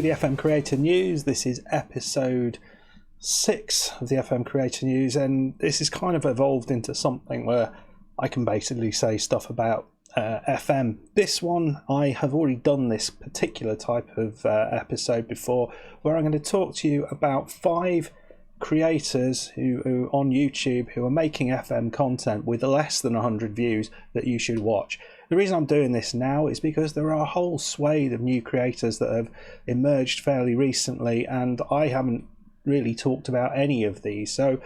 the FM Creator News. This is episode 6 of the FM Creator News, and this is kind of evolved into something where I can basically say stuff about FM. This one, I have already done this particular type of episode before, where I'm going to talk to you about 5 creators who on YouTube who are making FM content with less than 100 views that you should watch. The reason I'm doing this now is because there are a whole swathe of new creators that have emerged fairly recently, and I haven't really talked about any of these. So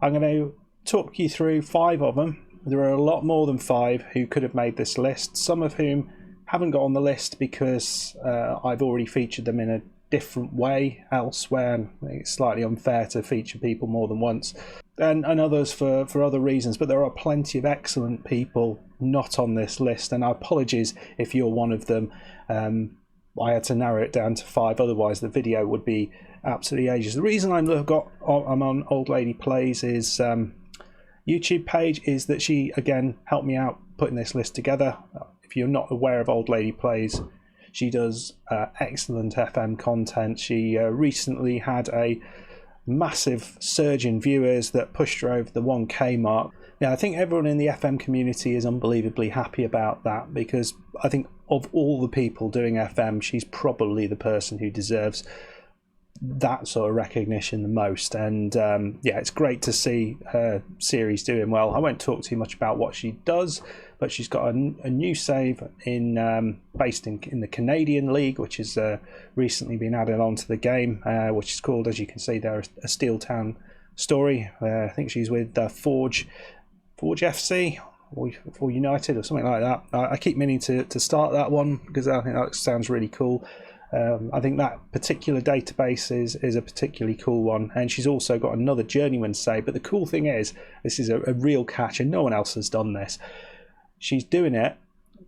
I'm going to talk you through 5 of them. There are a lot more than 5 who could have made this list, some of whom haven't got on the list because I've already featured them in a different way elsewhere, and it's slightly unfair to feature people more than once, and others for other reasons. But there are plenty of excellent people not on this list, and apologies if you're one of them. I had to narrow it down to 5, otherwise the video would be absolutely ages. The reason I'm on Old Lady Plays is YouTube page is that she again helped me out putting this list together. If you're not aware of Old Lady Plays, she does excellent FM content. She recently had a massive surge in viewers that pushed her over the 1K mark. Now, I think everyone in the FM community is unbelievably happy about that, because I think of all the people doing FM, she's probably the person who deserves that sort of recognition the most. And yeah, it's great to see her series doing well. I won't talk too much about what she does, but she's got a new save in based in the Canadian League, which has recently been added onto the game, which is called, as you can see there, a Steel Town story. I think she's with Forge FC or United or something like that. I keep meaning to start that one because I think that sounds really cool. I think that particular database is a particularly cool one, and she's also got another journeyman save. But the cool thing is, this is a real catch, and no one else has done this. She's doing it.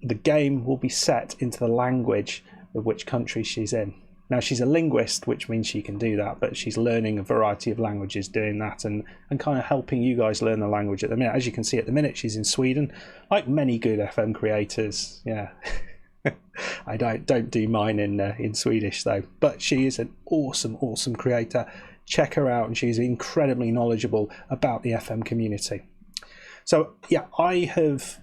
The game will be set into the language of which country she's in. Now, she's a linguist, which means she can do that, but she's learning a variety of languages doing that, and kind of helping you guys learn the language at the minute. As you can see at the minute, she's in Sweden, like many good FM creators. Yeah. I don't do mine in Swedish though, but she is an awesome creator. Check her out, and she's incredibly knowledgeable about the FM community. So yeah, I have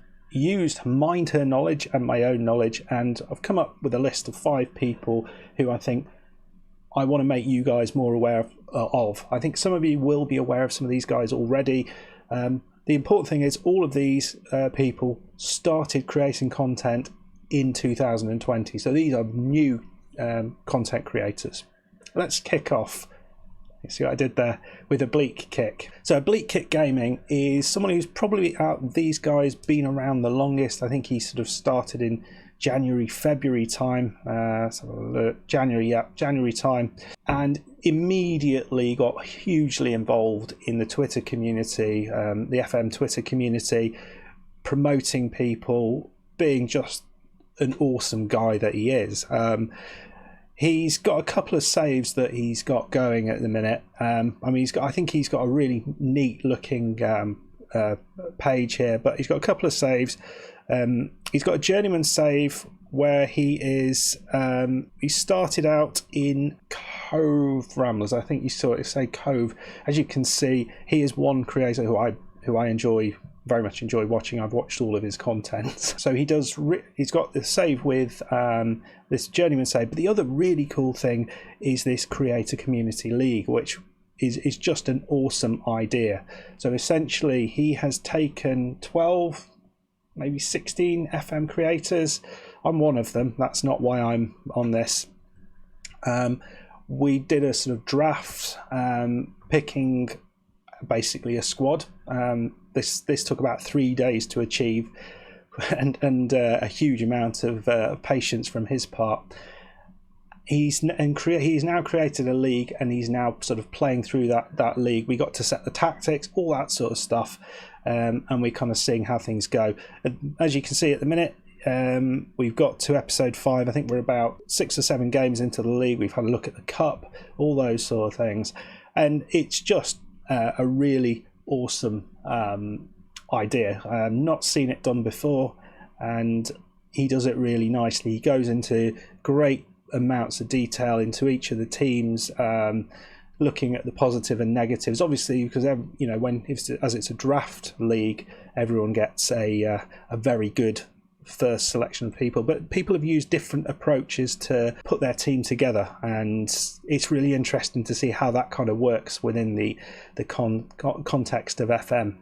mined her knowledge and my own knowledge, and I've come up with a list of 5 people who I think I want to make you guys more aware of. I think some of you will be aware of some of these guys already. The important thing is all of these people started creating content in 2020, so these are new content creators. Let's kick off. You see what I did there with ObliqueKick. So ObliqueKickGaming is someone who's probably out of these guys been around the longest. I think he sort of started in January, February time. January time, and immediately got hugely involved in the Twitter community, the FM Twitter community, promoting people, being just an awesome guy that he is. He's got a couple of saves that he's got going at the minute. I mean, I think he's got a really neat looking page here, but he's got a couple of saves. He's got a journeyman save where he is. He started out in Cove Ramblers. I think you saw it say Cove. As you can see, he is one creator who I very much enjoy watching. I've watched all of his content. So he's got the save with this journeyman save, but the other really cool thing is this creator community league, which is just an awesome idea. So essentially he has taken 12, maybe 16 FM creators. I'm one of them. That's not why I'm on this. We did a sort of draft, picking basically a squad. This took about 3 days to achieve, and a huge amount of patience from his part. He's now created a league, and he's now sort of playing through that league. We got to set the tactics, all that sort of stuff, and we're kind of seeing how things go. And as you can see at the minute, we've got to episode 5. I think we're about 6 or 7 games into the league. We've had a look at the cup, all those sort of things, and it's just a really awesome idea. Not seen it done before, and he does it really nicely. He goes into great amounts of detail into each of the teams, looking at the positive and negatives. Obviously, because as it's a draft league, everyone gets a very good first selection of people, but people have used different approaches to put their team together, and it's really interesting to see how that kind of works within the context of FM.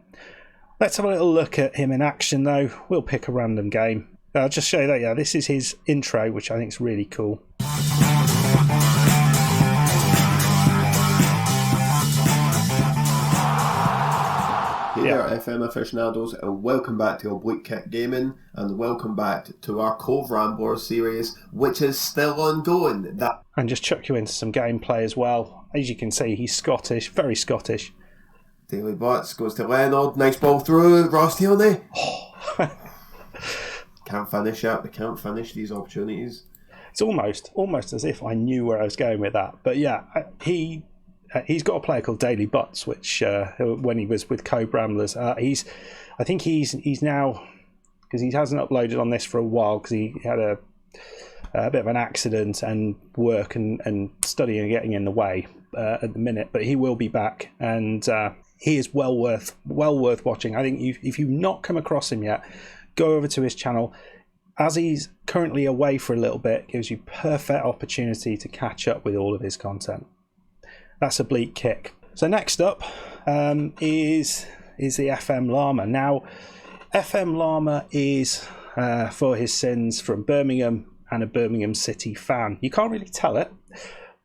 Let's have a little look at him in action, though. We'll pick a random game. I'll just show you that. Yeah, this is his intro, which I think is really cool. Hey there, FM aficionados, and welcome back to ObliqueKickGaming, and welcome back to our Cove Ramblers series, which is still ongoing. And just chuck you into some gameplay as well. As you can see, he's Scottish, very Scottish. Daily Butts goes to Leonard, nice ball through, Ross Tierney. Can't finish it, they can't finish these opportunities. It's almost as if I knew where I was going with that. But yeah, he's got a player called Daily Butts, which when he was with Cove Ramblers, I think he's now, because he hasn't uploaded on this for a while because he had a bit of an accident and work and studying getting in the way at the minute. But he will be back, and he is well worth watching. I think if you've not come across him yet, go over to his channel. As he's currently away for a little bit, gives you perfect opportunity to catch up with all of his content. That's Oblique Kick. So next up is the FM Llama. Now, FM Llama is, for his sins, from Birmingham and a Birmingham City fan. You can't really tell it,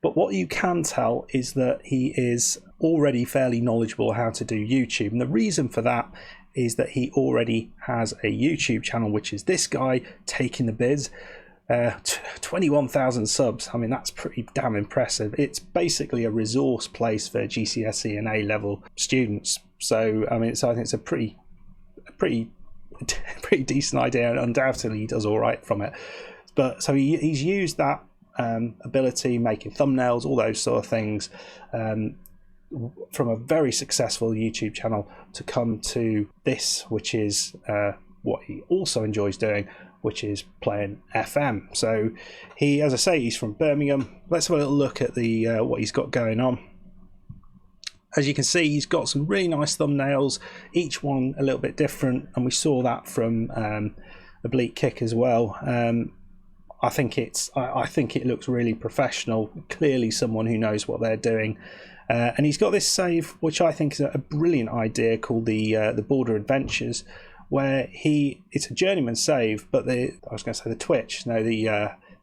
but what you can tell is that he is already fairly knowledgeable how to do YouTube. And the reason for that is that he already has a YouTube channel, which is this guy taking the biz. 21,000 subs. I mean, that's pretty damn impressive. It's basically a resource place for GCSE and A-level students. So I mean, I think it's a pretty decent idea, and undoubtedly he does all right from it. But so he's used that ability, making thumbnails, all those sort of things, from a very successful YouTube channel to come to this, which is what he also enjoys doing, which is playing FM. So he, as I say, he's from Birmingham. Let's have a little look at the what he's got going on. As you can see, he's got some really nice thumbnails, each one a little bit different, and we saw that from Oblique Kick as well. I think it looks really professional. Clearly, someone who knows what they're doing. And he's got this save, which I think is a brilliant idea, called the Border Adventures, where it's a journeyman save, but the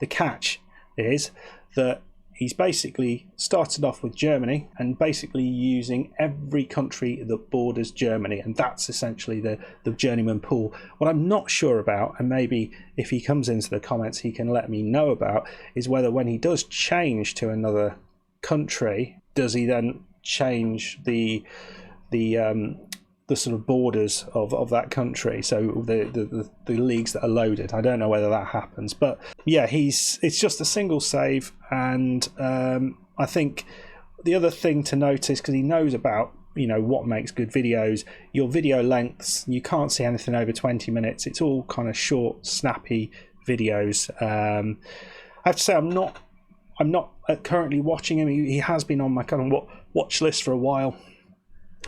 catch is that he's basically started off with Germany and basically using every country that borders Germany, and that's essentially the journeyman pool. What I'm not sure about, and maybe if he comes into the comments he can let me know about, is whether when he does change to another country, does he then change the sort of borders of that country, so the leagues that are loaded. I don't know whether that happens, but yeah, it's just a single save. And I think the other thing to notice, because he knows about what makes good videos, your video lengths, you can't see anything over 20 minutes. It's all kind of short, snappy videos. I have to say, I'm not currently watching him. He has been on my kind of watch list for a while.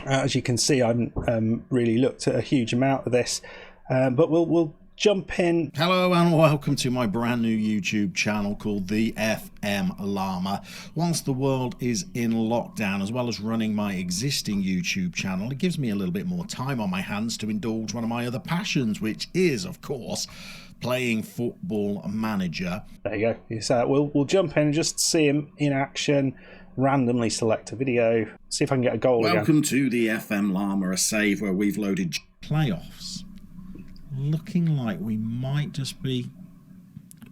As you can see, I haven't really looked at a huge amount of this, but we'll jump in. Hello and welcome to my brand new YouTube channel called the FM Llama. Whilst the world is in lockdown, as well as running my existing YouTube channel, it gives me a little bit more time on my hands to indulge one of my other passions, which is, of course, playing Football Manager. There you go. So we'll jump in and just see him in action. Randomly select a video, see if I can get a goal again. Welcome to the FM Llama, a save where we've loaded playoffs. Looking like we might just be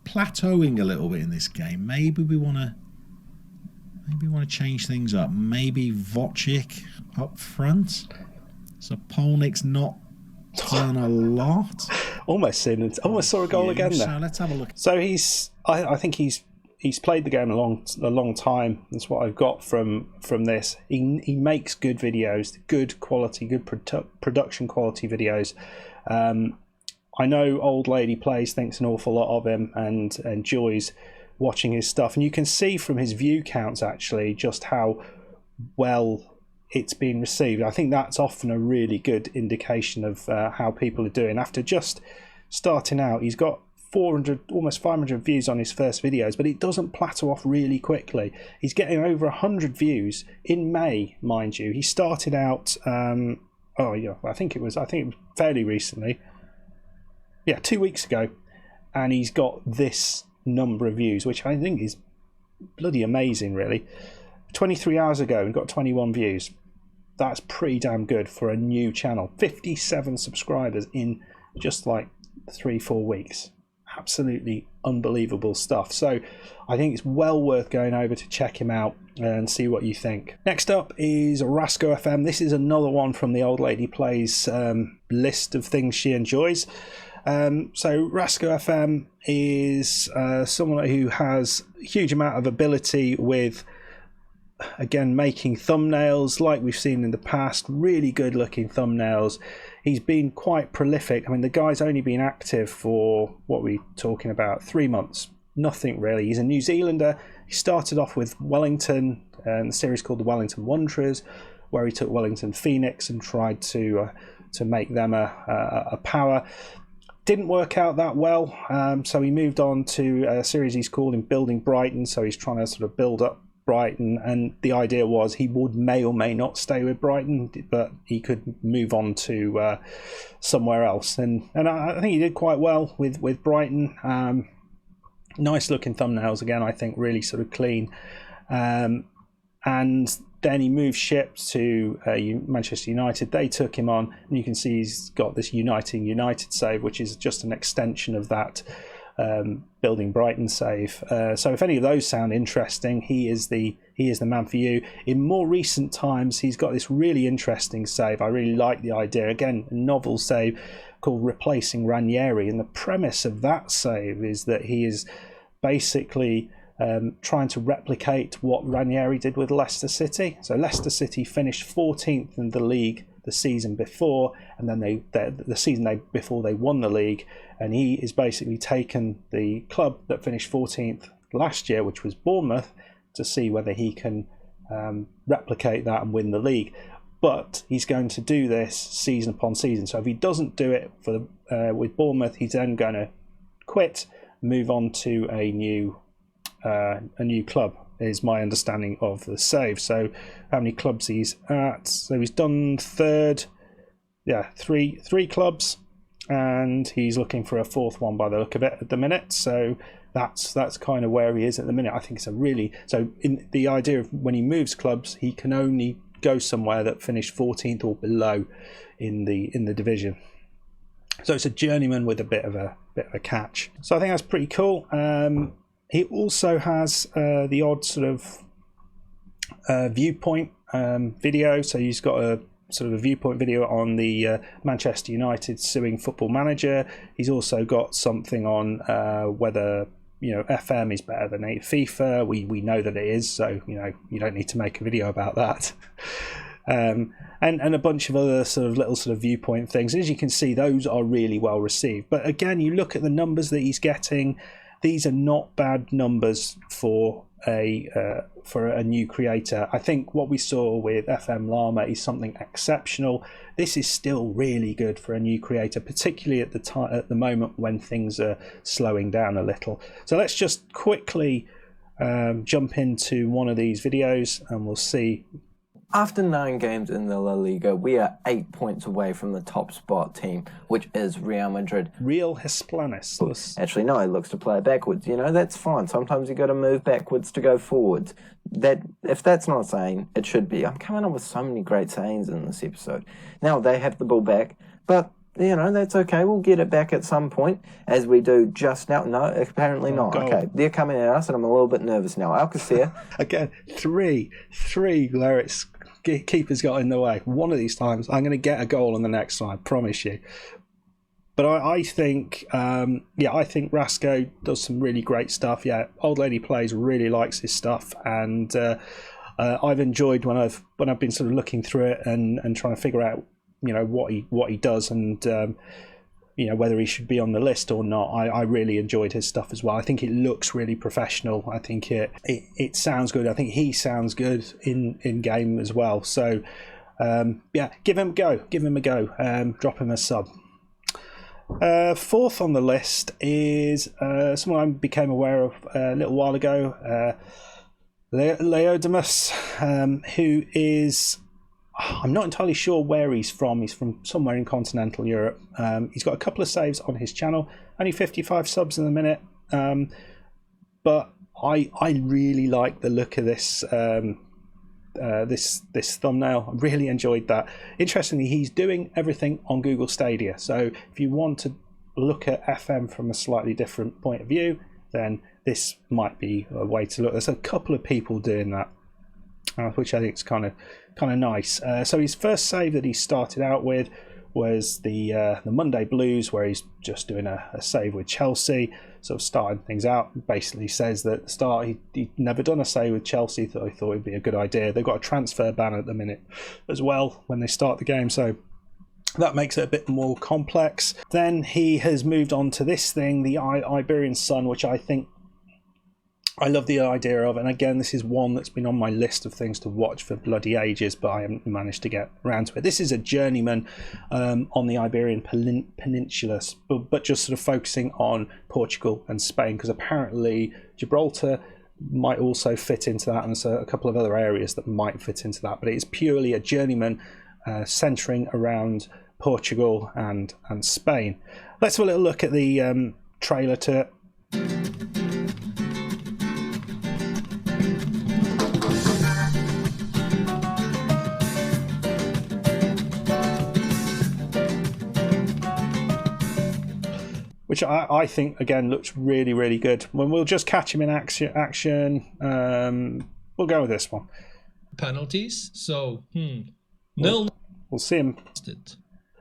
plateauing a little bit in this game. Maybe we want to change things up. Maybe Wojcik up front. So Polnik's not done a lot. Almost saw a goal again there. So let's have a look. So I think he's played the game a long time. That's what I've got from this. He makes good videos, good quality, good production quality videos. I know Old Lady Plays thinks an awful lot of him and enjoys watching his stuff, and you can see from his view counts actually just how well it's been received. I think that's often a really good indication of how people are doing. After just starting out, he's got 400, almost 500 views on his first videos, but it doesn't plateau off really quickly. He's getting over 100 views in May, mind you. He started out, I think it was fairly recently. Yeah, 2 weeks ago, and he's got this number of views, which I think is bloody amazing, really. 23 hours ago and got 21 views. That's pretty damn good for a new channel. 57 subscribers in just like 3-4 weeks. Absolutely unbelievable stuff. So I think it's well worth going over to check him out and see what you think. Next up is Rasco FM. This is another one from the Old Lady Plays list of things she enjoys. So Rasco FM is someone who has a huge amount of ability with, again, making thumbnails like we've seen in the past. Really good looking thumbnails. He's been quite prolific. I mean, the guy's only been active for, what are we talking about, 3 months. Nothing really. He's a New Zealander. He started off with Wellington, and the series called the Wellington Wanderers, where he took Wellington Phoenix and tried to make them a power. Didn't work out that well, so he moved on to a series he's called in Building Brighton. So he's trying to sort of build up Brighton, and the idea was he may or may not stay with Brighton, but he could move on to somewhere else. And I think he did quite well with Brighton. Nice looking thumbnails again, I think, really sort of clean. And then he moved ship to Manchester United. They took him on, and you can see he's got this United save, which is just an extension of that Building Brighton save. So if any of those sound interesting, he is the man for you. In more recent times, he's got this really interesting save. I really like the idea. Again, a novel save called Replacing Ranieri, and the premise of that save is that he is basically trying to replicate what Ranieri did with Leicester City. So Leicester City finished 14th in the league the season before, and then the season before they won the league, and he is basically taken the club that finished 14th last year, which was Bournemouth, to see whether he can replicate that and win the league. But he's going to do this season upon season. So if he doesn't do it with Bournemouth, he's then going to quit, move on to a new club, is my understanding of the save. So how many clubs he's at? So he's done third, three clubs, and he's looking for a fourth one by the look of it at the minute. So that's kind of where he is at the minute. I think it's in the idea of when he moves clubs, he can only go somewhere that finished 14th or below in the division. So it's a journeyman with a bit of a catch. So I think that's pretty cool. He also has the odd sort of viewpoint video. So he's got a sort of a viewpoint video on the Manchester United suing Football Manager. He's also got something on whether FM is better than FIFA. We know that it is, so you don't need to make a video about that. And a bunch of other little viewpoint things. And as you can see, those are really well received. But again, you look at the numbers that he's getting. These are not bad numbers for a new creator. I think what we saw with FM Llama is something exceptional. This is still really good for a new creator, particularly at the moment when things are slowing down a little. So let's just quickly jump into one of these videos, and we'll see. After 9 games in the La Liga, we are 8 points away from the top spot team, which is Real Madrid. Real Hispanis. Actually, no, he looks to play backwards. That's fine. Sometimes you got to move backwards to go forwards. If that's not saying, it should be. I'm coming up with so many great sayings in this episode. Now, they have the ball back, but that's okay. We'll get it back at some point, as we do just now. No, apparently not. Goal. Okay, they're coming at us, and I'm a little bit nervous now. Alcacer. Again, three where it's keeper's got in the way. One of these times, I'm going to get a goal on the next one, I promise you. But I think Rasco does some really great stuff. Yeah, Old Lady Plays really likes his stuff, and I've enjoyed when I've been sort of looking through it and trying to figure out what he does, and whether he should be on the list or not. I really enjoyed his stuff as well. I think it looks really professional. I think it sounds good. I think he sounds good in game as well. So give him a go. Drop him a sub. Fourth on the list is someone I became aware of a little while ago, Leomas, who is, I'm not entirely sure where he's from. He's from somewhere in continental Europe. He's got a couple of saves on his channel, only 55 subs in a minute, but I really like the look of this this thumbnail. I really enjoyed that. Interestingly, he's doing everything on Google Stadia, so if you want to look at FM from a slightly different point of view, then this might be a way to look. There's a couple of people doing that, which I think is kind of nice. So his first save that he started out with was the Monday Blues, where he's just doing a save with Chelsea, sort of starting things out. Basically says that at the start he'd never done a save with Chelsea, so he thought it'd be a good idea. They've got a transfer ban at the minute as well when they start the game, so that makes it a bit more complex. Then he has moved on to this thing, the Iberian Sun, which I love the idea of, and again, this is one that's been on my list of things to watch for bloody ages, but I haven't managed to get around to it. This is a journeyman on the Iberian Peninsula, but just sort of focusing on Portugal and Spain, because apparently Gibraltar might also fit into that, and there's a couple of other areas that might fit into that, but it is purely a journeyman centering around Portugal and Spain. Let's have a little look at the trailer to it. Which I think, again, looks really, really good. When we'll just catch him in action. We'll go with this one. Penalties. So, We'll see him.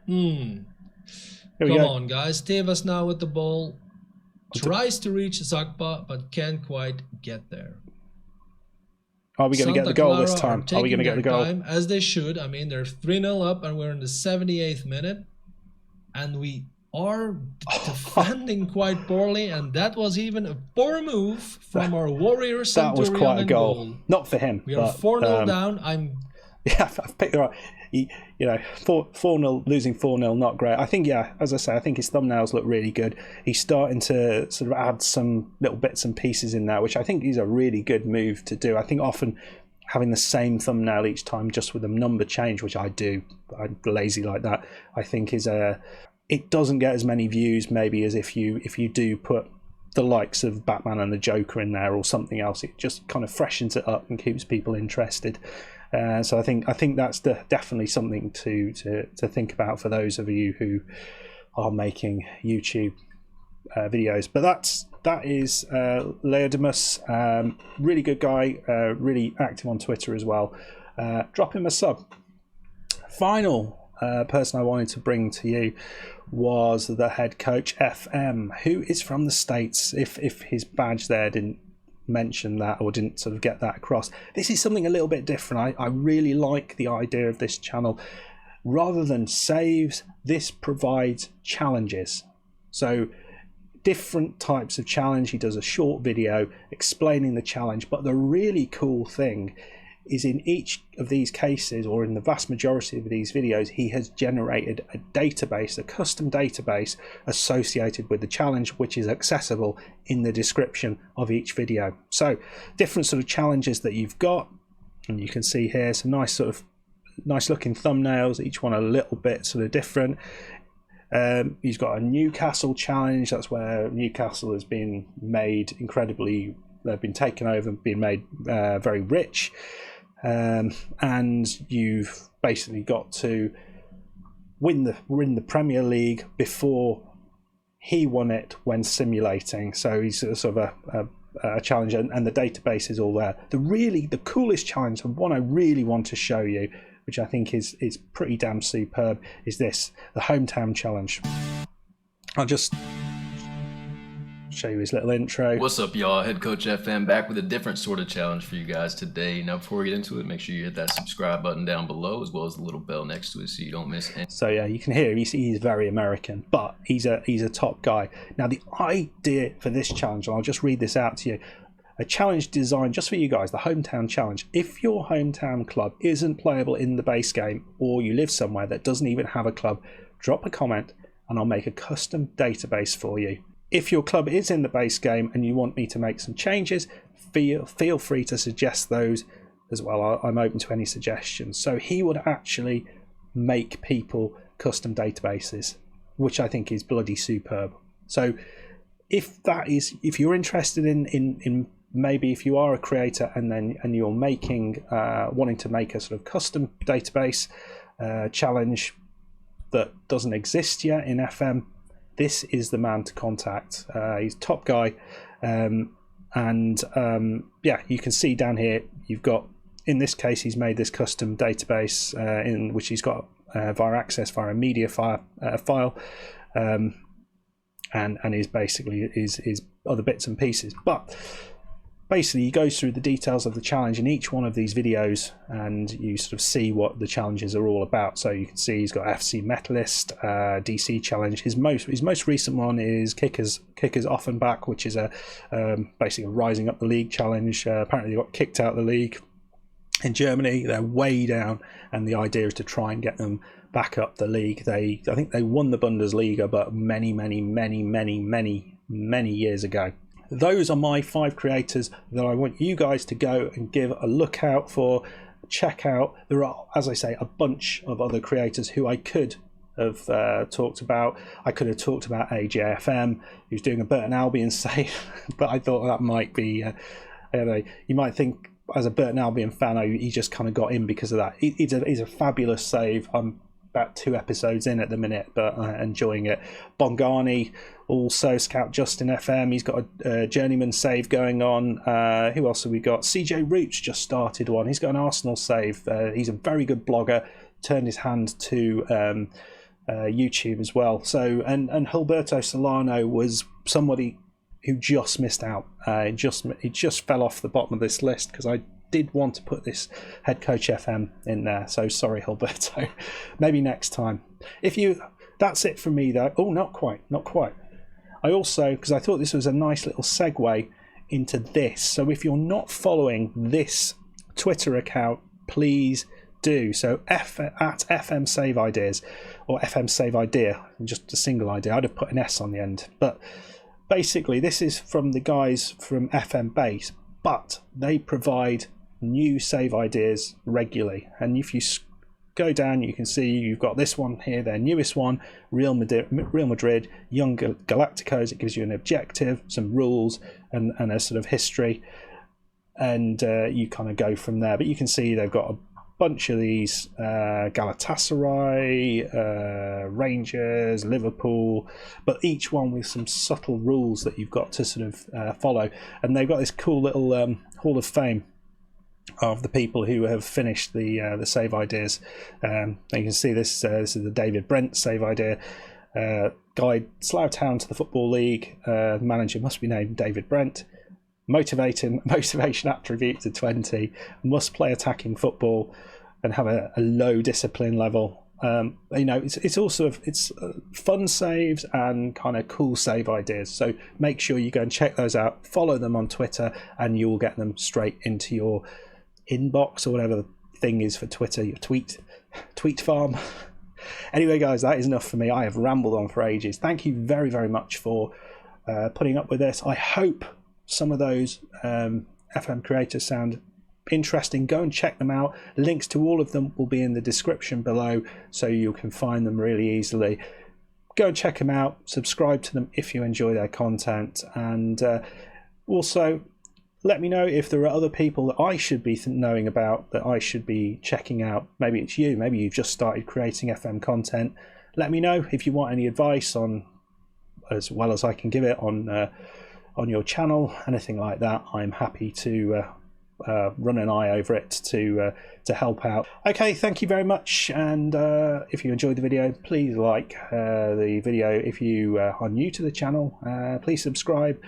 Come on, guys. Tevez now with the ball. Tries to reach Zakpa, but can't quite get there. Are we going to get the goal this time? Are we going to get the goal? Time, as they should. I mean, they're 3-0 up, and we're in the 78th minute. And we are defending quite poorly, and that was even a poor move from our warrior Centurion. That was quite a goal. Not for him. We are 4-0 down. I've picked the right. 4-0, losing 4-0, not great. I think, as I say, I think his thumbnails look really good. He's starting to sort of add some little bits and pieces in there, which I think is a really good move to do. I think often having the same thumbnail each time just with a number change, which I do, I'm lazy like that, I think is it doesn't get as many views maybe as if you do put the likes of Batman and the Joker in there or something else. It just kind of freshens it up and keeps people interested. So I think that's definitely something to think about for those of you who are making YouTube videos. But that is Leomas, really good guy, really active on Twitter as well. Drop him a sub. Final person I wanted to bring to you was the head coach FM, who is from the States. If his badge there didn't mention that or didn't sort of get that across, this is something a little bit different. I really like the idea of this channel. Rather than saves, this provides challenges. So different types of challenge. He does a short video explaining the challenge, but the really cool thing is in each of these cases, or in the vast majority of these videos, he has generated a database, a custom database associated with the challenge, which is accessible in the description of each video. So different sort of challenges that you've got, and you can see here some nice looking thumbnails, each one a little bit sort of different. He's got a Newcastle challenge. That's where Newcastle has been made incredibly, they've been taken over and been made very rich. And you've basically got to win the Premier League before he won it when simulating. So he's sort of a challenge, and the database is all there. The coolest challenge, the one I really want to show you, which I think is pretty damn superb, is this, the hometown challenge. I'll just show you his little intro. What's up, y'all? Head Coach FM back with a different sort of challenge for you guys today. Now, before we get into it, make sure you hit that subscribe button down below, as well as the little bell next to it, so you don't miss any. So yeah, you can hear him. He's very American, but he's a top guy. Now, the idea for this challenge, and I'll just read this out to you. A challenge designed just for you guys, the hometown challenge. If your hometown club isn't playable in the base game, or you live somewhere that doesn't even have a club, drop a comment and I'll make a custom database for you. If your club is in the base game and you want me to make some changes, feel free to suggest those as well. I'm open to any suggestions. So he would actually make people custom databases, which I think is bloody superb. So if you're interested in maybe if you are a creator and you're making wanting to make a sort of custom database challenge that doesn't exist yet in FM, this is the man to contact. He's a top guy, yeah, you can see down here you've got, in this case, he's made this custom database in which he's got via access via a media file, and is basically his other bits and pieces. But basically, he goes through the details of the challenge in each one of these videos, and you sort of see what the challenges are all about. So you can see he's got FC Metalist, DC challenge. His most recent one is Kickers Offenbach, which is basically a rising up the league challenge. Apparently, they got kicked out of the league in Germany. They're way down, and the idea is to try and get them back up the league. I think they won the Bundesliga, but many years ago. Those are my 5 creators that I want you guys to go and give a look out for, check out. There are, as I say, a bunch of other creators who I could have talked about. I could have talked about AJFM, who's doing a Burton Albion save, but I thought that might be, I don't know, you might think as a Burton Albion fan, he just kind of got in because of that. He's a fabulous save. I'm about 2 episodes in at the minute, but enjoying it. Bongani, also Scout Justin FM, he's got a journeyman save going on. Who else have we got? CJ Roots just started one. He's got an Arsenal save. He's a very good blogger, turned his hand to YouTube as well. So and Gilberto Solano was somebody who just missed out. He just fell off the bottom of this list because I did want to put this Head Coach FM in there, so sorry, Gilberto. Maybe next time. That's it from me though. Oh, not quite. I also, because I thought this was a nice little segue into this, so if you're not following this Twitter account, please do. So at FM Save Ideas, or FM Save Idea, just a single idea. I'd have put an S on the end, but basically this is from the guys from FM Base, but they provide new save ideas regularly, and if you go down you can see you've got this one here, their newest one, Real Madrid Young Galacticos. It gives you an objective, some rules, and a sort of history, and you kind of go from there. But you can see they've got a bunch of these, Galatasaray, Rangers, Liverpool, but each one with some subtle rules that you've got to sort of follow. And they've got this cool little Hall of Fame of the people who have finished the save ideas. You can see this is the David Brent save idea. Guide Slough Town to the Football League. Manager must be named David Brent. Motivation attribute to 20. Must play attacking football and have a low discipline level. It's also fun saves and kind of cool save ideas. So make sure you go and check those out. Follow them on Twitter, and you will get them straight into your inbox, or whatever the thing is for Twitter, your tweet farm. Anyway, guys, that is enough for me. I have rambled on for ages. Thank you very, very much for putting up with this. I hope some of those FM creators sound interesting. Go and check them out. Links to all of them will be in the description below, so you can find them really easily. Go and check them out. Subscribe to them if you enjoy their content, and also let me know if there are other people that I should be knowing about, that I should be checking out. Maybe it's you. Maybe you've just started creating FM content. Let me know if you want any advice on, as well as I can give it on your channel, anything like that. I'm happy to run an eye over it to help out. Okay, thank you very much, and if you enjoyed the video, please like the video. If you are new to the channel, please subscribe,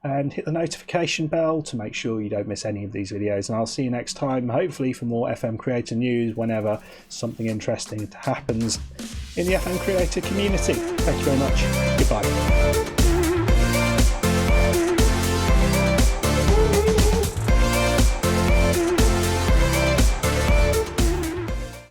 and hit the notification bell to make sure you don't miss any of these videos. And I'll see you next time, hopefully for more FM creator news whenever something interesting happens in the FM creator community. Thank you very much. Goodbye.